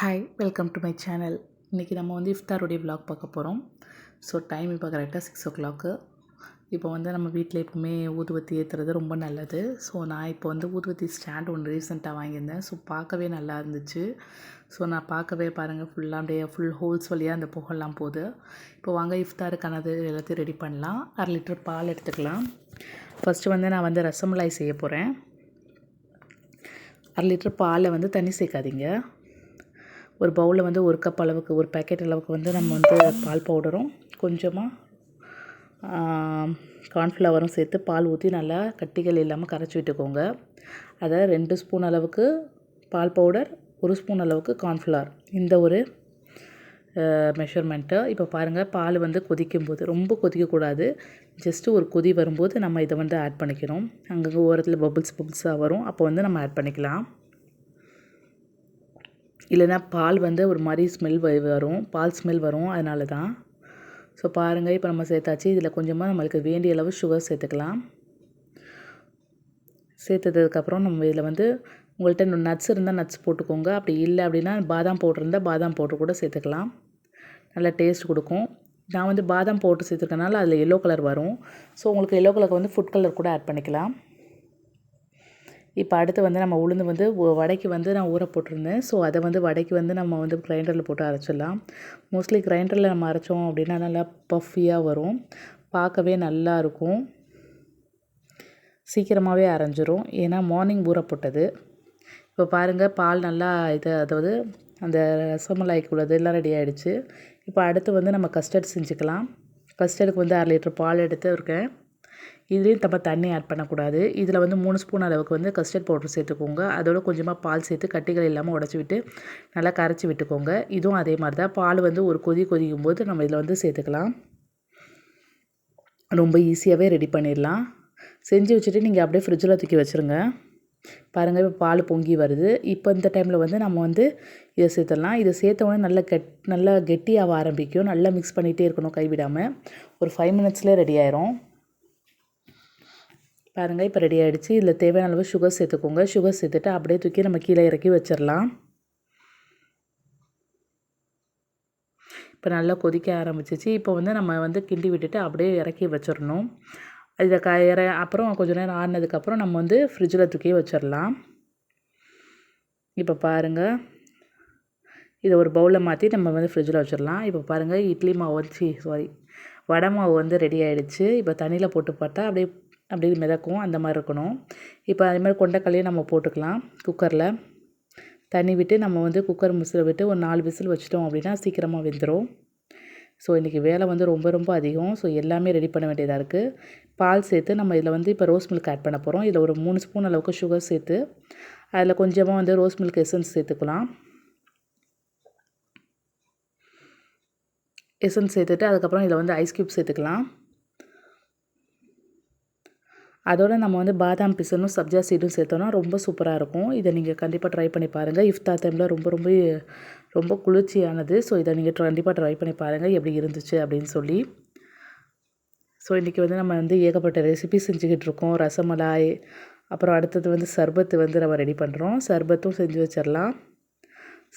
Hi, welcome to my channel. இன்றைக்கி நம்ம வந்து இஃப்தாருடைய விலாக் பார்க்க போகிறோம். ஸோ டைம் இப்போ கரெக்டாக 6 o'clock. இப்போ வந்து நம்ம வீட்டில் எப்பவுமே ஊதுவத்தி ஏற்றுறது ரொம்ப நல்லது. ஸோ நான் இப்போ வந்து ஊதுவத்தி ஸ்டாண்ட் ஒன்று ரீசெண்டாக வாங்கியிருந்தேன். ஸோ பார்க்கவே நல்லா இருந்துச்சு. ஸோ நான் பார்க்கவே பாருங்கள், ஃபுல்லாக அப்படியே ஃபுல் ஹோல்ஸ் வழியாக அந்த புகைலாம் போகுது. இப்போ வாங்க இஃப்தாருக்கானது எல்லாத்தையும் ரெடி பண்ணலாம். 1/2 லிட்டர் பால் எடுத்துக்கலாம். ஃபஸ்ட்டு வந்து நான் வந்து ரசமலாய் செய்ய போகிறேன். 1/2 லிட்டர் பாலில் வந்து தண்ணி சேர்க்காதீங்க. ஒரு பவுலில் வந்து 1 கப் அளவுக்கு, ஒரு பேக்கெட் அளவுக்கு வந்து நம்ம வந்து பால் பவுடரும் கொஞ்சமாக கார்ன்ஃப்ளவரும் சேர்த்து பால் ஊற்றி நல்லா கட்டிகள் இல்லாமல் கரைச்சி விட்டுக்கோங்க. அதை 2 ஸ்பூன் அளவுக்கு பால் பவுடர், 1 ஸ்பூன் அளவுக்கு கார்ன்ஃப்ளவர், இந்த ஒரு மெஷர்மெண்ட்டு. இப்போ பாருங்கள், பால் வந்து கொதிக்கும்போது ரொம்ப கொதிக்கக்கூடாது. ஜஸ்ட்டு ஒரு கொதி வரும்போது நம்ம இதை வந்து ஆட் பண்ணிக்கணும். அங்கங்கே ஓரத்தில் பபுள்ஸாக வரும், அப்போ வந்து நம்ம ஆட் பண்ணிக்கலாம். இல்லைனா பால் வந்து ஒரு மாதிரி ஸ்மெல் வரும், பால் ஸ்மெல் வரும், அதனால தான். ஸோ பாருங்கள், இப்போ நம்ம சேர்த்தாச்சு. இதில் கொஞ்சமாக நம்மளுக்கு வேண்டிய அளவு சுகர் சேர்த்துக்கலாம். சேர்த்ததுக்கப்புறம் நம்ம இதில் வந்து உங்கள்கிட்ட நட்ஸ் இருந்தால் நட்ஸ் போட்டுக்கோங்க. அப்படி இல்லை அப்படின்னா பாதாம் பவுடர் இருந்தால் பாதாம் பவுடர் கூட சேர்த்துக்கலாம். நல்லா டேஸ்ட் கொடுக்கும். நான் வந்து பாதாம் பவுடர் சேர்த்துருக்கனால அதில் எல்லோ கலர் வரும். ஸோ உங்களுக்கு எல்லோ கலருக்கு வந்து ஃபுட் கலர் கூட ஆட் பண்ணிக்கலாம். இப்போ அடுத்து வந்து நம்ம உளுந்து வந்து வடைக்கு வந்து நான் ஊற போட்டிருந்தேன். ஸோ அதை வந்து வடைக்கு வந்து நம்ம வந்து கிரைண்டரில் போட்டு அரைச்சிடலாம். மோஸ்ட்லி கிரைண்டரில் நம்ம அரைச்சோம் அப்படின்னா நல்லா பஃபியாக வரும், பார்க்கவே நல்லா இருக்கும். சீக்கிரமாகவே அரைஞ்சிரும், ஏன்னா மார்னிங் ஊற போட்டது. இப்போ பாருங்கள், பால் நல்லா அதாவது அந்த ரசமலாய்க்கு உள்ளது எல்லாம் ரெடி ஆகிடுச்சு. இப்போ அடுத்து வந்து நம்ம கஸ்டர்ட் செஞ்சுக்கலாம். கஸ்டர்டுக்கு வந்து 1/2 லிட்டர் பால் எடுத்து இருக்கேன். இதுலேயும் நம்ம தண்ணி ஆட் பண்ணக்கூடாது. இதில் வந்து 3 ஸ்பூன் அளவுக்கு வந்து கஸ்டர்ட் பவுடர் சேர்த்துக்கோங்க. அதோட கொஞ்சமாக பால் சேர்த்து கட்டிகள் இல்லாமல் உடச்சி விட்டு நல்லா கரைச்சி விட்டுக்கோங்க. இதுவும் அதே மாதிரி தான். பால் வந்து ஒரு கொதிக்கும் போது நம்ம இதில் வந்து சேர்த்துக்கலாம். ரொம்ப ஈஸியாகவே ரெடி பண்ணிடலாம். செஞ்சு வச்சுட்டு நீங்கள் அப்படியே ஃப்ரிட்ஜில் தூக்கி வச்சுருங்க. பாருங்கள், இப்போ பால் பொங்கி வருது. இப்போ இந்த டைமில் வந்து நம்ம வந்து இதை சேர்த்துடலாம். இதை சேர்த்த உடனே நல்லா கெட்டியாக ஆரம்பிக்கும். நல்லா மிக்ஸ் பண்ணிகிட்டே இருக்கணும் கைவிடாமல். ஒரு 5 மினிட்ஸ்லேயே ரெடி ஆயிரும். பாருங்கள், இப்போ ரெடி ஆகிடுச்சு. இதில் தேவையான அளவு சுகர் சேர்த்துக்கோங்க. சுகர் சேர்த்துட்டு அப்படியே தூக்கி நம்ம கீழே இறக்கி வச்சிடலாம். இப்போ நல்லா கொதிக்க ஆரம்பிச்சிச்சு. இப்போ வந்து நம்ம வந்து கிண்டி விட்டுட்டு அப்படியே இறக்கி வச்சிடணும். இதை அப்புறம் கொஞ்சம் நேரம் ஆறினதுக்கப்புறம் நம்ம வந்து ஃப்ரிட்ஜில் தூக்கி வச்சிடலாம். இப்போ பாருங்கள், இதை ஒரு பவுலில் மாற்றி நம்ம வந்து ஃப்ரிட்ஜில் வச்சிடலாம். இப்போ பாருங்கள், இட்லி மாவு வடை மாவு வந்து ரெடி ஆகிடுச்சு. இப்போ தண்ணியில் போட்டு பார்த்தா அப்படியே மிதக்கும், அந்த மாதிரி இருக்கணும். இப்போ அதே மாதிரி கொண்டைக்கல்லையும் நம்ம போட்டுக்கலாம். குக்கரில் தண்ணி விட்டு நம்ம வந்து குக்கர் விசில் விட்டு ஒரு 4 விசில் வச்சிட்டோம் அப்படின்னா சீக்கிரமாக வெந்துடும். ஸோ இன்றைக்கி வேலை வந்து ரொம்ப அதிகம். ஸோ எல்லாமே ரெடி பண்ண வேண்டியதாக இருக்குது. பால் சேர்த்து நம்ம இதில் வந்து இப்போ ரோஸ் மில்க் ஆட் பண்ண போகிறோம். இதில் ஒரு 3 ஸ்பூன் அளவுக்கு சுகர் சேர்த்து அதில் கொஞ்சமாக வந்து ரோஸ் மில்க் எசன்ஸ் சேர்த்துக்கலாம். எசன்ஸ் சேர்த்துட்டு அதுக்கப்புறம் இதில் வந்து ஐஸ் க்யூப் சேர்த்துக்கலாம். அதோடு நம்ம வந்து பாதாம் பிசனும் சப்ஜா சீடும் சேர்த்தோன்னா ரொம்ப சூப்பராக இருக்கும். இதை நீங்கள் கண்டிப்பாக ட்ரை பண்ணி பாருங்கள். இஃப்தார் டைமில் ரொம்ப குளிர்ச்சியானது. ஸோ இதை நீங்கள் கண்டிப்பாக ட்ரை பண்ணி பாருங்கள் எப்படி இருந்துச்சு அப்படின்னு சொல்லி. ஸோ இன்றைக்கி வந்து நம்ம வந்து ஏகப்பட்ட ரெசிபி செஞ்சுக்கிட்டு இருக்கோம். ரசமலாய், அப்புறம் அடுத்தது வந்து சர்பத்து வந்து நம்ம ரெடி பண்ணுறோம். சர்பத்தும் செஞ்சு வச்சிடலாம்.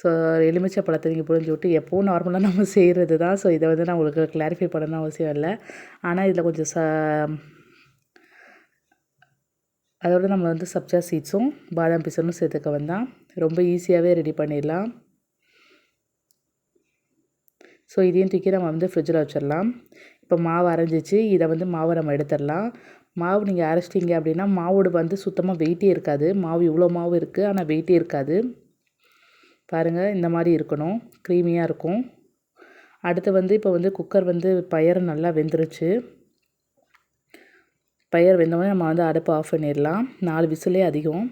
ஸோ எலுமிச்சை பழத்தை நீங்கள் புழிஞ்சு விட்டு எப்போவும் நார்மலாக நம்ம செய்கிறது தான். ஸோ இதை வந்து நான் உங்களுக்கு கிளாரிஃபை பண்ணணும்னு அவசியம் இல்லை. ஆனால் இதில் கொஞ்சம் அதோடு நம்ம வந்து சப்ஜா சீட்ஸும் பாதாம் பிசனும் சேர்த்துக்க வந்தால் ரொம்ப ஈஸியாகவே ரெடி பண்ணிடலாம். ஸோ இதையும் தூக்கி நம்ம வந்து ஃப்ரிட்ஜில் வச்சிடலாம். இப்போ மாவு அரைஞ்சிச்சு. இதை வந்து மாவை நம்ம எடுத்துடலாம். மாவு நீங்கள் அரைச்சிட்டிங்க அப்படின்னா மாவோடு வந்து சுத்தமாக வெயிட்டே இருக்காது. மாவு இவ்வளோ மாவு இருக்குது, ஆனால் வெயிட்டே இருக்காது. பாருங்கள், இந்த மாதிரி இருக்கணும், க்ரீமியாக இருக்கும். அடுத்து வந்து இப்போ வந்து குக்கர் வந்து பயறு நல்லா வெந்துருச்சு. பயறு வெந்தோடனே நம்ம வந்து அடுப்பு ஆஃப் பண்ணிடலாம். 4 விசிலே அதிகம்.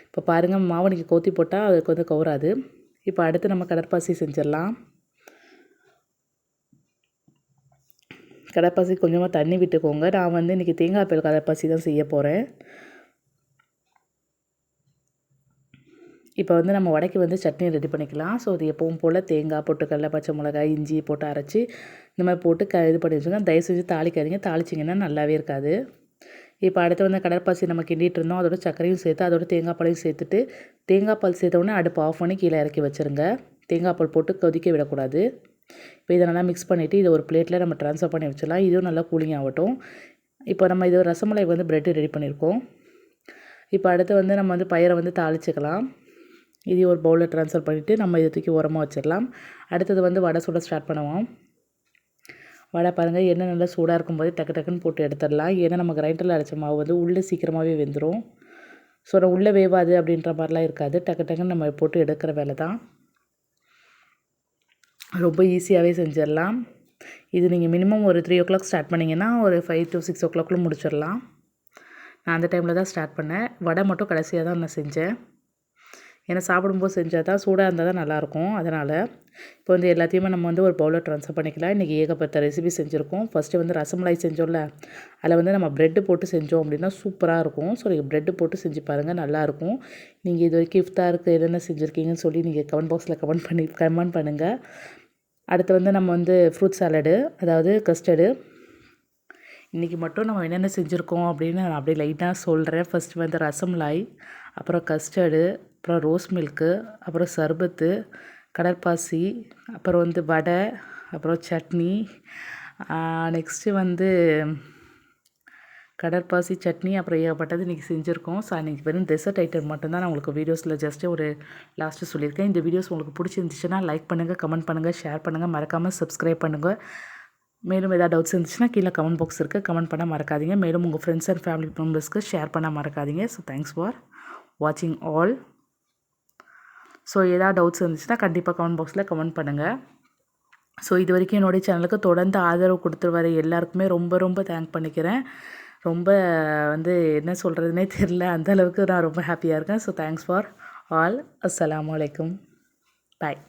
இப்போ பாருங்கள், மாவு நீங்கள் கோத்தி போட்டால் அதுக்கு வந்து கவுராது. இப்போ அடுத்து நம்ம கடற்பாசி செஞ்சிடலாம். கடற்பாசி கொஞ்சமாக தண்ணி விட்டுக்கோங்க. நான் வந்து இன்றைக்கி தேங்காய் பால் கடற்பாசி தான் செய்ய போகிறேன். இப்போ வந்து நம்ம வடைக்கு வந்து சட்னி ரெடி பண்ணிக்கலாம். ஸோ இது எப்பவும் போல் தேங்காய், பொட்டுக்கடலை, பச்சை மிளகாய், இஞ்சி போட்டு அரைச்சி இந்த மாதிரி போட்டு இது பண்ணி வச்சுக்கோங்க. தயவு செஞ்சு தாளிக்காதீங்க. தாளிச்சிங்கன்னா நல்லாவே இருக்காது. இப்போ அடுத்து வந்து கடற்பாசி நம்ம கிண்டிகிட்டு இருந்தோம். அதோட சர்க்கரையும் சேர்த்து அதோட தேங்காய் பாலையும் சேர்த்துட்டு தேங்காய் பால் சேர்த்த உடனே அடுப்பு ஆஃப் பண்ணி கீழே இறக்கி வச்சுருங்க. தேங்காய் பால் போட்டு கொதிக்க விடக்கூடாது. இப்போ இதை நல்லா மிக்ஸ் பண்ணிவிட்டு இதை ஒரு பிளேட்டில் நம்ம ட்ரான்ஸ்ஃபர் பண்ணி வச்சிடலாம். இதுவும் நல்லா கூலிங் ஆகட்டும். இப்போ நம்ம இது ரசமலாய் வந்து ப்ரெட்டு ரெடி பண்ணியிருக்கோம். இப்போ அடுத்து வந்து நம்ம வந்து பயிரை வந்து தாளிச்சிக்கலாம். இதையும் ஒரு பவுலில் ட்ரான்ஸ்ஃபர் பண்ணிவிட்டு நம்ம இதை தூக்கி உரமாக வச்சிடலாம். அடுத்தது வந்து வடை சுட ஸ்டார்ட் பண்ணுவோம். வடை பாருங்கள், எண்ணெய் நல்லா சூடாக இருக்கும்போது டக்கு டக்குன்னு போட்டு எடுத்துடலாம். ஏன்னா நம்ம கிரைண்டரில் அரைச்ச மாவு வந்து உள்ளே சீக்கிரமாகவே வெந்துடும். ஸோ நான் உள்ளே வேவாது அப்படின்ற மாதிரிலாம் இருக்காது. டக்கு டக்குன்னு நம்ம போட்டு எடுக்கிற வேலை தான். ரொம்ப ஈஸியாகவே செஞ்சிடலாம். இது நீங்கள் மினிமம் ஒரு 3 o'clock ஸ்டார்ட் பண்ணிங்கன்னா ஒரு 5 to 6 o'clockல முடிச்சிடலாம். நான் அந்த டைமில் தான் ஸ்டார்ட் பண்ணேன். வடை மட்டும் கடைசியாக தான் நான் செஞ்சேன். ஏன்னா சாப்பிடும்போது செஞ்சால் தான் சூடாக இருந்தால் தான் நல்லாயிருக்கும். அதனால் இப்போ வந்து எல்லாத்தையுமே நம்ம வந்து ஒரு பவுலில் ட்ரான்ஸ்ஃபர் பண்ணிக்கலாம். இன்றைக்கி ஏகப்பட்ட ரெசிபி செஞ்சுருக்கோம். ஃபஸ்ட்டு வந்து ரசமலாய் செஞ்சோம்ல, அதில் வந்து நம்ம ப்ரெட்டு போட்டு செஞ்சோம் அப்படின்னா சூப்பராக இருக்கும். ஸோ நீங்கள் ப்ரெட்டு போட்டு செஞ்சு பாருங்கள், நல்லாயிருக்கும். நீங்கள் இது வரைக்கும் இஃப்தாருக்கு என்னென்ன செஞ்சுருக்கீங்கன்னு சொல்லி நீங்கள் கமெண்ட் பாக்ஸில் கமெண்ட் பண்ணுங்கள். அடுத்து வந்து நம்ம வந்து ஃப்ரூட் சாலடு, அதாவது கஸ்டர்டு. இன்றைக்கி மட்டும் நம்ம என்னென்ன செஞ்சுருக்கோம் அப்படின்னு நான் அப்படியே லைட்டாக சொல்கிறேன். ஃபஸ்ட்டு வந்து ரசமலாய், அப்புறம் கஸ்டர்டு, அப்புறம் ரோஸ் மில்க்கு, அப்புறம் சர்பத்து, கடற்பாசி, அப்புறம் வந்து வடை, அப்புறம் சட்னி, நெக்ஸ்ட்டு வந்து கடற்பாசி சட்னி, அப்புறம் ஏகப்பட்டது இன்றைக்கி செஞ்சுருக்கோம். ஸோ இன்றைக்கி வெறும் டெசர்ட் ஐட்டம் மட்டும்தான் நான் உங்களுக்கு வீடியோஸில் ஜஸ்ட்டு ஒரு லாஸ்ட்டு சொல்லியிருக்கேன். இந்த வீடியோஸ் உங்களுக்கு பிடிச்சிருந்துச்சுன்னா லைக் பண்ணுங்கள், கமெண்ட் பண்ணுங்கள், ஷேர் பண்ணுங்கள், மறக்காமல் சப்ஸ்கிரைப் பண்ணுங்கள். மேலும் ஏதாவது டவுட்ஸ் இருந்துச்சுன்னா கீழே கமெண்ட் பாக்ஸ் இருக்குது, கமெண்ட் பண்ண மறக்காதீங்க. மேலும் உங்கள் ஃப்ரெண்ட்ஸ் அண்ட் ஃபேமிலி மெம்பர்ஸ்க்கு ஷேர் பண்ண மறக்காதீங்க. ஸோ தேங்க்ஸ் ஃபார் வாட்சிங் ஆல். ஸோ ஏதாவது டவுட்ஸ் இருந்துச்சுன்னா கண்டிப்பாக கமெண்ட் பாக்ஸில் கமெண்ட் பண்ணுங்கள். ஸோ இது வரைக்கும் என்னுடைய சேனலுக்கு தொடர்ந்து ஆதரவு கொடுத்து வர எல்லாருக்குமே ரொம்ப ரொம்ப தேங்க் பண்ணிக்கிறேன். ரொம்ப வந்து என்ன சொல்கிறதுனே தெரில, அந்தளவுக்கு நான் ரொம்ப ஹாப்பியாக இருக்கேன். So thanks for all. அஸ்ஸலாமு அலைக்கும். பாய்.